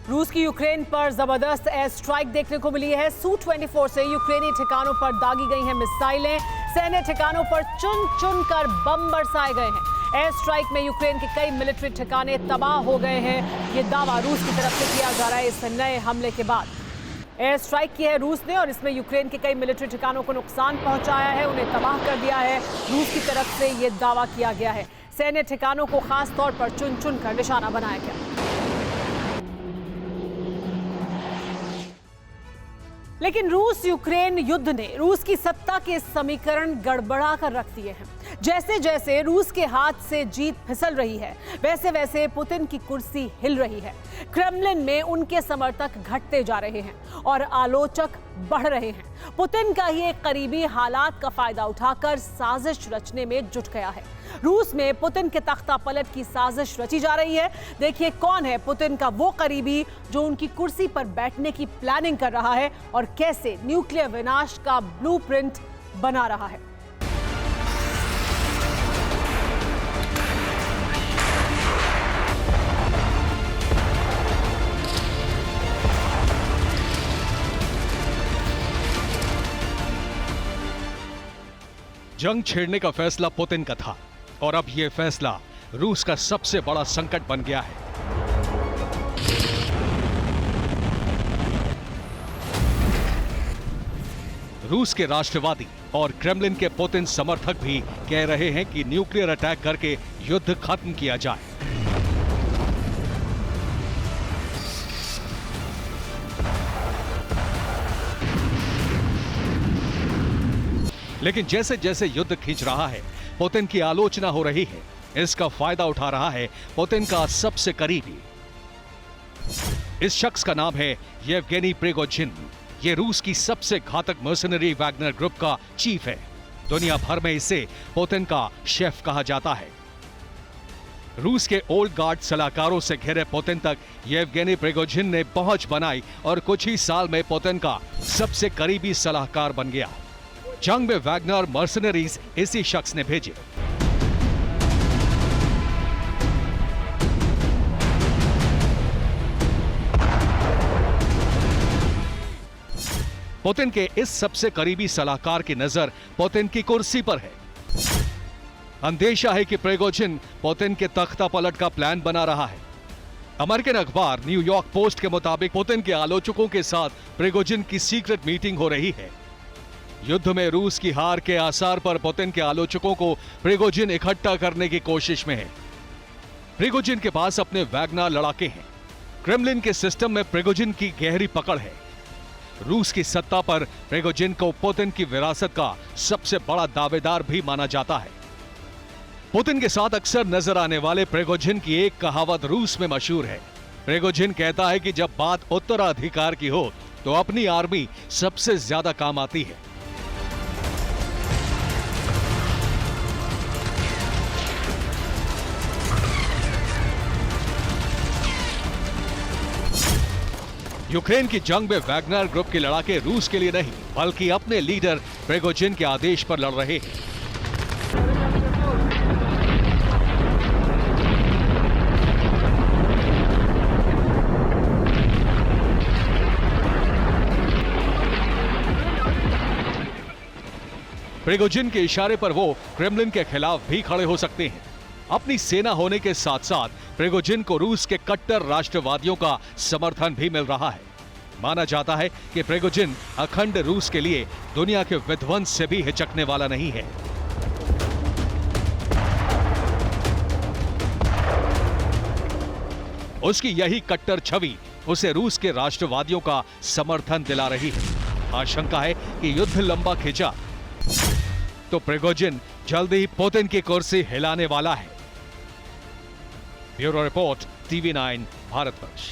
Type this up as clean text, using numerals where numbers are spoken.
रूस की यूक्रेन पर जबरदस्त एयर स्ट्राइक देखने को मिली है। Su-24 से यूक्रेनी ठिकानों पर दागी गई हैं मिसाइलें। सैन्य ठिकानों पर चुन चुन कर बम बरसाए गए हैं। एयर स्ट्राइक में यूक्रेन के कई मिलिट्री ठिकाने तबाह हो गए हैं। ये दावा रूस की तरफ से किया जा रहा है इस नए हमले के बाद। एयर स्ट्राइक की है रूस ने और इसमें यूक्रेन के कई मिलिट्री ठिकानों को नुकसान पहुंचाया है, उन्हें तबाह कर दिया है। रूस की तरफ से ये दावा किया गया है। सैन्य ठिकानों को खास तौर पर चुन चुन कर निशाना बनाया गया। लेकिन रूस यूक्रेन युद्ध ने रूस की सत्ता के समीकरण गड़बड़ा कर रख दिए हैं। जैसे जैसे रूस के हाथ से जीत फिसल रही है, वैसे वैसे पुतिन की कुर्सी हिल रही है। क्रेमलिन में उनके समर्थक घटते जा रहे हैं और आलोचक बढ़ रहे हैं। पुतिन का ही एक करीबी हालात का फायदा उठाकर साजिश रचने में जुट गया है। रूस में पुतिन के तख्ता पलट की साजिश रची जा रही है। देखिए कौन है पुतिन का वो करीबी जो उनकी कुर्सी पर बैठने की प्लानिंग कर रहा है और कैसे न्यूक्लियर विनाश का ब्लूप्रिंट बना रहा है। जंग छेड़ने का फैसला पुतिन का था और अब यह फैसला रूस का सबसे बड़ा संकट बन गया है। रूस के राष्ट्रवादी और क्रेमलिन के पुतिन समर्थक भी कह रहे हैं कि न्यूक्लियर अटैक करके युद्ध खत्म किया जाए। लेकिन जैसे जैसे युद्ध खींच रहा है, पुतिन की आलोचना हो रही है। इसका फायदा उठा रहा है पुतिन का सबसे करीबी। इस शख्स का नाम है येवगेनी प्रिगोजिन। ये रूस की सबसे घातक मर्सनरी वैगनर ग्रुप का चीफ है। दुनिया भर में इसे पुतिन का शेफ कहा जाता है। रूस के ओल्ड गार्ड सलाहकारों से घिरे पुतिन तक येवगेनी प्रिगोजिन ने पहुंच बनाई और कुछ ही साल में पुतिन का सबसे करीबी सलाहकार बन गया। जंग में वैगनर मर्सनरीज इसी शख्स ने भेजे। पुतिन के इस सबसे करीबी सलाहकार की नजर पुतिन की कुर्सी पर है। अंदेशा है कि प्रिगोजिन पुतिन के तख्ता पलट का प्लान बना रहा है। अमेरिकन अखबार न्यूयॉर्क पोस्ट के मुताबिक पुतिन के आलोचकों के साथ प्रिगोजिन की सीक्रेट मीटिंग हो रही है। युद्ध में रूस की हार के आसार पर पुतिन के आलोचकों को प्रिगोजिन इकट्ठा करने की कोशिश में है। प्रिगोजिन के पास अपने वैगनर लड़ाके हैं। क्रेमलिन के सिस्टम में प्रिगोजिन की गहरी पकड़ है। रूस की सत्ता पर प्रिगोजिन को पुतिन की विरासत का सबसे बड़ा दावेदार भी माना जाता है। पुतिन के साथ अक्सर नजर आने वाले प्रिगोजिन की एक कहावत रूस में मशहूर है। प्रिगोजिन कहता है कि जब बात उत्तराधिकार की हो तो अपनी आर्मी सबसे ज्यादा काम आती है। यूक्रेन की जंग में वैगनर ग्रुप के लड़ाके रूस के लिए नहीं बल्कि अपने लीडर प्रिगोजिन के आदेश पर लड़ रहे हैं। प्रिगोजिन के इशारे पर वो क्रेमलिन के खिलाफ भी खड़े हो सकते हैं। अपनी सेना होने के साथ साथ प्रिगोजिन को रूस के कट्टर राष्ट्रवादियों का समर्थन भी मिल रहा है। माना जाता है कि प्रिगोजिन अखंड रूस के लिए दुनिया के विध्वंस से भी हिचकने वाला नहीं है। उसकी यही कट्टर छवि उसे रूस के राष्ट्रवादियों का समर्थन दिला रही है। आशंका है कि युद्ध लंबा खिंचा तो प्रिगोजिन जल्दी ही पुतिन की कुर्सी हिलाने वाला है। Bureau report, TV9 Bharatvarsh.